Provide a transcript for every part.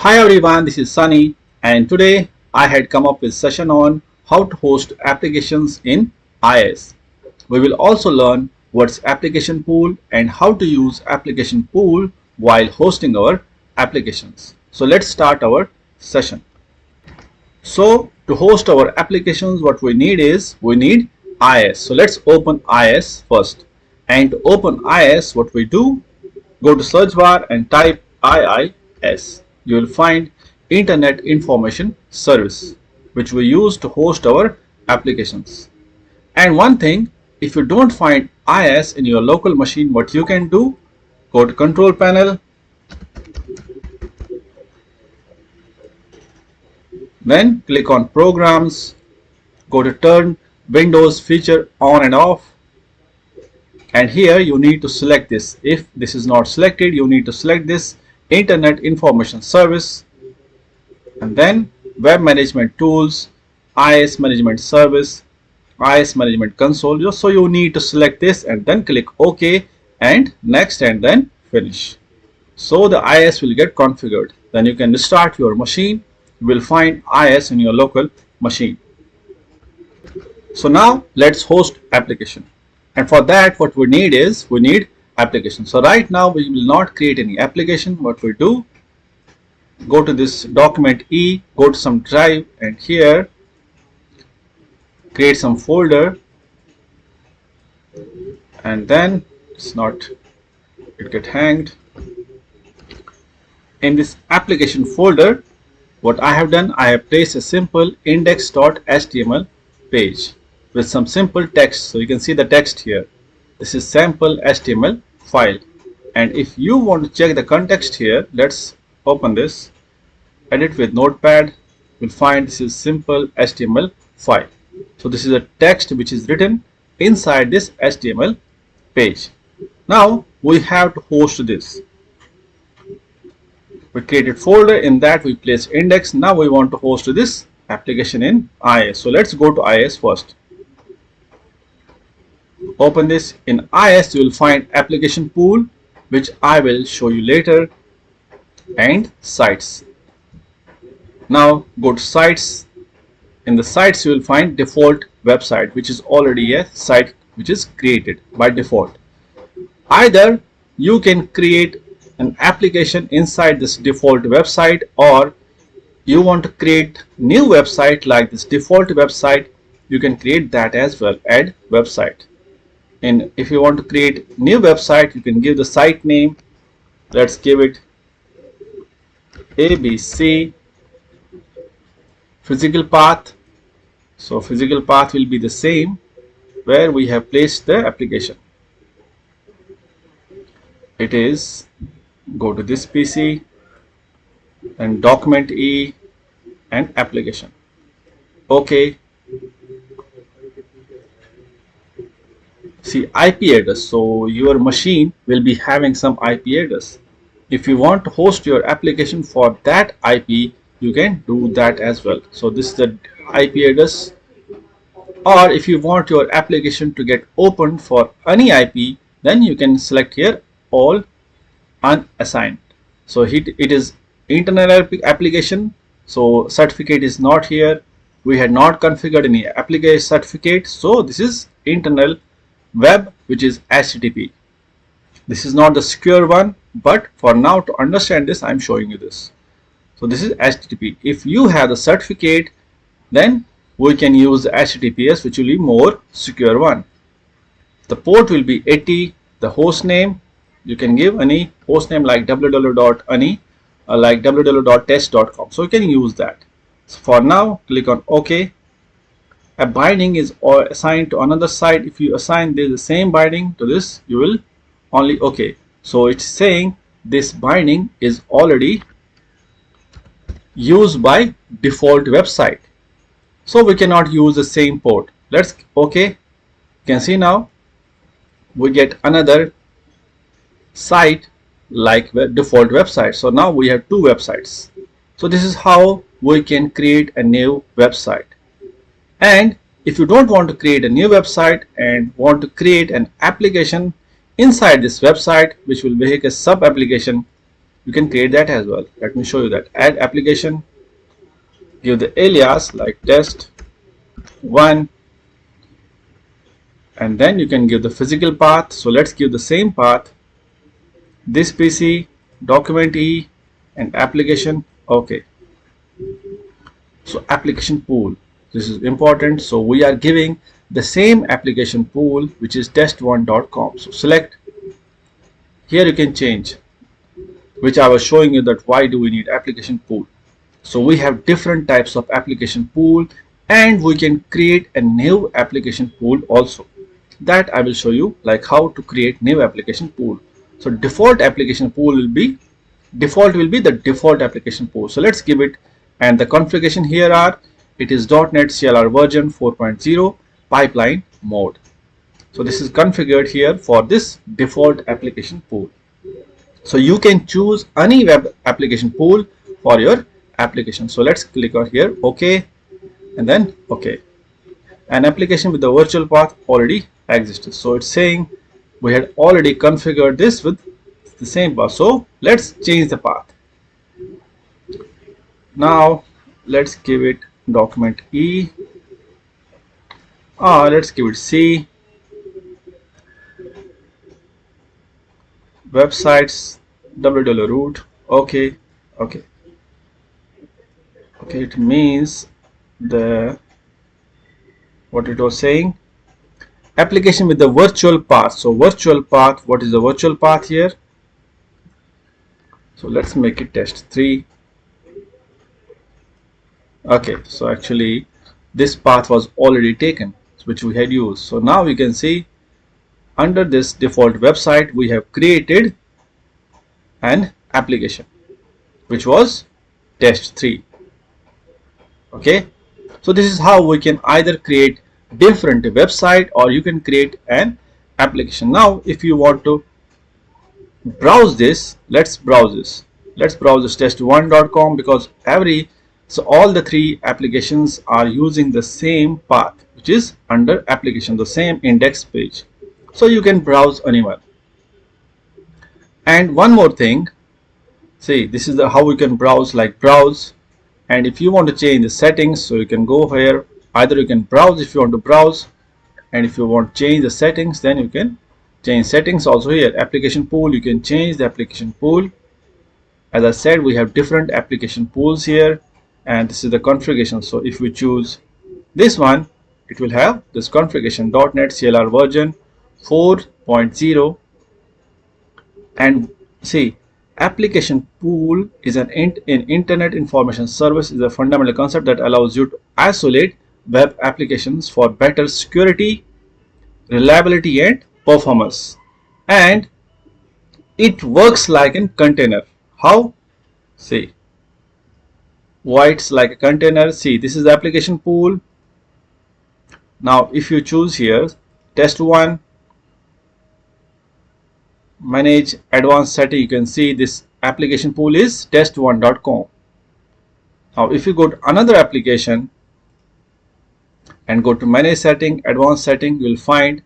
Hi everyone, this is Sunny, and today I had come up with a session on how to host applications in IIS. We will also learn what's application pool and how to use application pool while hosting our applications. So let's start our session. So to host our applications, what we need is we need IIS. So let's open IIS first. And to open IIS, what we do, go to search bar and type IIS. You will find Internet Information Service, which we use to host our applications. And one thing, if you don't find IIS in your local machine, what you can do, go to Control Panel, then click on Programs, go to Turn Windows Feature On and Off, and here you need to select this. If this is not selected, you need to select this Internet Information Service, and then Web Management Tools, IIS Management Service, IIS Management Console. So you need to select this and then click OK and Next and then Finish. So the IIS will get configured. Then you can restart your machine. You will find IIS in your local machine. So now let's host application. And for that, what we need is we need application. So right now we will not create any application. What we do, go to this document E, go to some drive, and here create some folder, and then it get hanged. In this application folder, what I have done, I have placed a simple index.html page with some simple text. So you can see the text here. This is sample HTML file, and if you want to check the context here, let's open this, edit with notepad. You'll find this is simple HTML file. So this is a text which is written inside this HTML page. Now we have to host this. We created folder, in that we place index. Now we want to host this application in IIS. So let's go to IIS first. Open this. In IIS you will find application pool, which I will show you later, and sites. Now go to sites. In the sites you will find default website, which is already a site which is created by default. Either you can create an application inside this default website, or you want to create new website like this default website, you can create that as well. Add website. And if you want to create new website, you can give the site name. Let's give it ABC. Physical path. So physical path will be the same where we have placed the application. It is, go to this PC and document E and application. Okay. See, IP address. So your machine will be having some IP address. If you want to host your application for that IP, you can do that as well. So this is the IP address. Or if you want your application to get opened for any IP, then you can select here all unassigned. So it is internal application. So certificate is not here. We had not configured any application certificate. So this is internal web, which is HTTP. This is not the secure one, but for now to understand this, I'm showing you this. So this is HTTP. If you have the certificate, then we can use the HTTPS, which will be more secure one. The port will be 80. The host name, you can give any host name like www.ani or like www.test.com. So you can use that. So for now, click on OK. A binding is assigned to another site. If you assign the same binding to this, you will only OK. So it's saying this binding is already used by default website. So we cannot use the same port. Let's OK. You can see now we get another site like the default website. So now we have two websites. So this is how we can create a new website. And if you don't want to create a new website and want to create an application inside this website, which will make a sub application, you can create that as well. Let me show you that. Add application, give the alias like test 1, and then you can give the physical path. So let's give the same path, this PC, document E, and application. Okay, so application pool, this is important. So we are giving the same application pool, which is test1.com. so select here, you can change, which I was showing you that why do we need application pool. So we have different types of application pool, and we can create a new application pool also. That I will show you, like how to create new application pool. So default application pool will be the default application pool. So let's give it, and the configuration here are, it is .NET CLR version 4.0 pipeline mode. So this is configured here for this default application pool. So you can choose any web application pool for your application. So let's click on here, OK, and then OK. An application with the virtual path already existed. So it's saying we had already configured this with the same path. So let's change the path. Now let's give it document E, let's give it C, websites www root. Okay, okay, okay. It means the what it was saying, application with the virtual path. So virtual path, what is the virtual path here? So let's make it test 3. Okay, so actually this path was already taken, which we had used. So now you can see under this default website we have created an application which was test 3. Okay, so this is how we can either create different website, or you can create an application. Now if you want to browse this, let's browse this test1.com, because all the 3 applications are using the same path, which is under application, the same index page. So you can browse anywhere. And one more thing, see, this is how we can browse, like browse. And if you want to change the settings, so you can go here, either you can browse if you want to browse, and if you want to change the settings, then you can change settings also here. Application pool, you can change the application pool. As I said, we have different application pools here, and this is the configuration. So if we choose this one, it will have this configuration, .NET CLR version 4.0. and see, application pool is an internet information service, is a fundamental concept that allows you to isolate web applications for better security, reliability, and performance. And it works like a container. How? See, why it's like a container. See, this is the application pool. Now if you choose here test 1, manage advanced setting, you can see this application pool is test1.com. Now if you go to another application and go to manage setting, advanced setting, you will find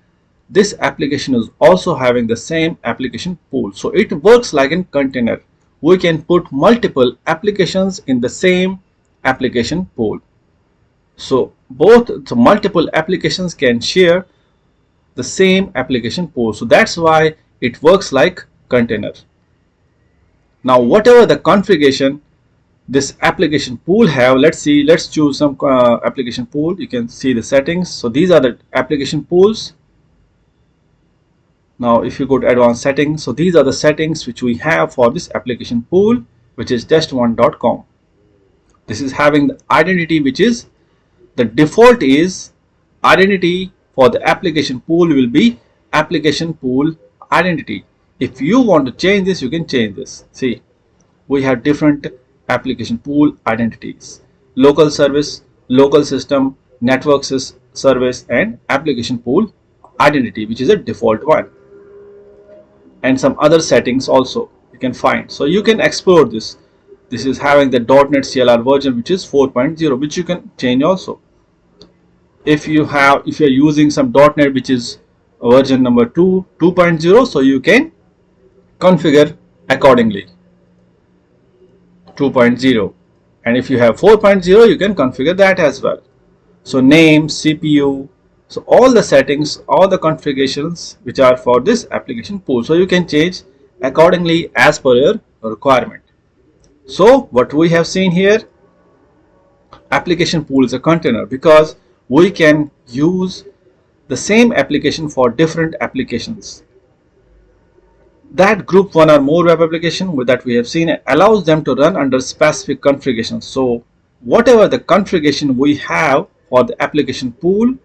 this application is also having the same application pool. So it works like a container. We can put multiple applications in the same application pool. So multiple applications can share the same application pool. So that's why it works like container. Now whatever the configuration this application pool have, let's choose some application pool. You can see the settings. So these are the application pools. Now if you go to advanced settings, so these are the settings which we have for this application pool, which is test1.com. This is having the identity, which is the default is identity for the application pool will be application pool identity. If you want to change this, you can change this. See, we have different application pool identities: local service, local system, network service, and application pool identity, which is a default one, and some other settings also you can find. So you can explore this. This is having the .NET CLR version, which is 4.0, which you can change also. If you are using some .NET which is version number 2.0, so you can configure accordingly. 2.0, and if you have 4.0 you can configure that as well. So name, CPU, so all the settings, all the configurations which are for this application pool, so you can change accordingly as per your requirement. So what we have seen here, application pool is a container because we can use the same application for different applications. That group one or more web application that we have seen allows them to run under specific configurations. So whatever the configuration we have for the application pool,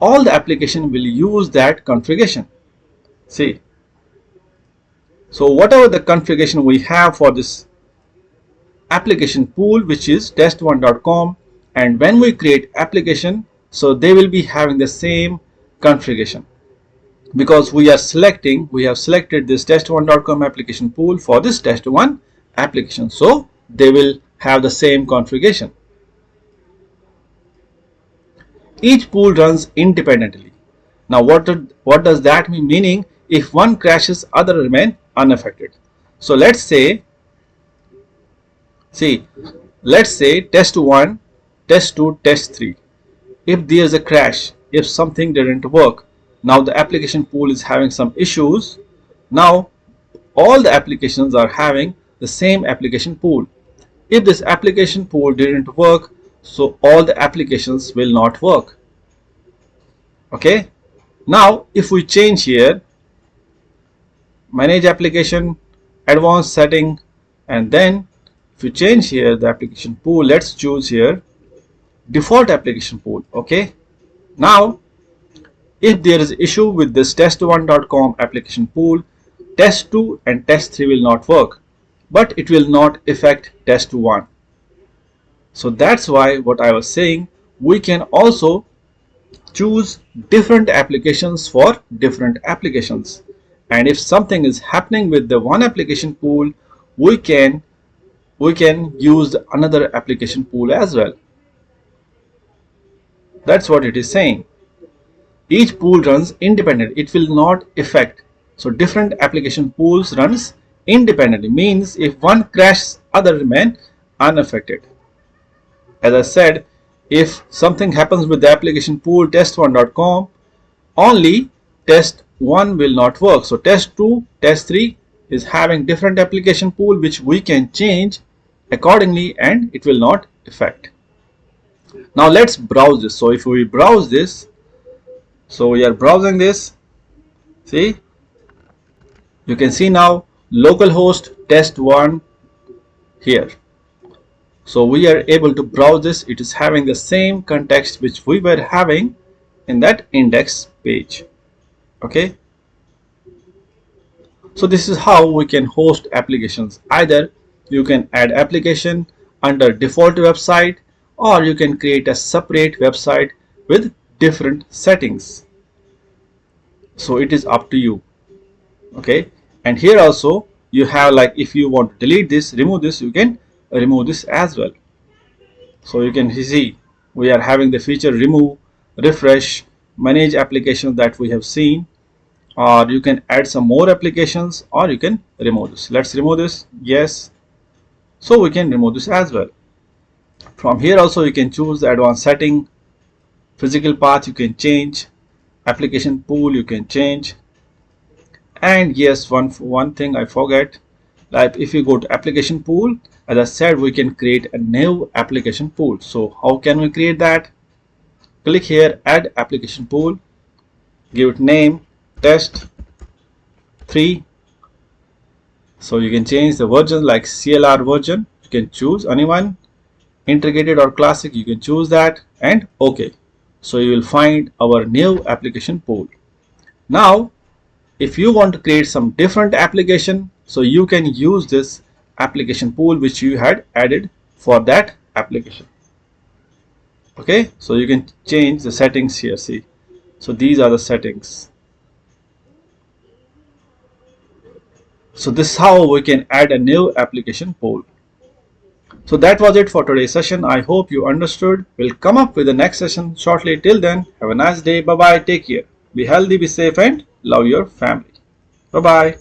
all the application will use that configuration. See, so whatever the configuration we have for this application pool, which is test1.com, and when we create application, so they will be having the same configuration, because we have selected this test1.com application pool for this test1 application, so they will have the same configuration. Each pool runs independently. Now what does that mean? Meaning if one crashes, other remain unaffected. So let's say test1, test2, test3. If there is a crash, if something didn't work, now the application pool is having some issues. Now all the applications are having the same application pool. If this application pool didn't work, so all the applications will not work. Okay, now if we change here manage application, advanced setting, and then if you change here the application pool, let's choose here default application pool. Okay, now if there is issue with this test1.com application pool, test2 and test3 will not work, but it will not affect test1. So that's why what I was saying, we can also choose different applications for different applications, and if something is happening with the one application pool, we can use another application pool as well. That's what it is saying. Each pool runs independent, it will not affect. So different application pools runs independently, means if one crashes, other remain unaffected. As I said, if something happens with the application pool test1.com, only test1 will not work. So test2, test3 is having different application pool which we can change accordingly and it will not affect. Now let's browse this. So if we browse this, so we are browsing this, see, you can see now localhost test1 here. So we are able to browse this. It is having the same context which we were having in that index page. Okay, so this is how we can host applications. Either you can add application under default website, or you can create a separate website with different settings. So it is up to you. Okay, and here also you have, like, if you want to delete this, remove this, you can remove this as well. So you can see we are having the feature remove, refresh, manage applications that we have seen, or you can add some more applications, or you can remove this. Let's remove this. Yes, so we can remove this as well. From here also you can choose the advanced setting, physical path you can change, application pool you can change, and yes, one thing I forget, like if you go to application pool, as I said, we can create a new application pool. So how can we create that? Click here, add application pool, give it name test3. So you can change the version, like CLR version, you can choose anyone, integrated or classic, you can choose that, and OK. So you will find our new application pool. Now if you want to create some different application, so you can use this application pool which you had added for that application. Okay, so you can change the settings here. See, so these are the settings. So this is how we can add a new application pool. So that was it for today's session. I hope you understood. We'll come up with the next session shortly. Till then, have a nice day. Bye bye. Take care. Be healthy, be safe, and love your family. Bye bye.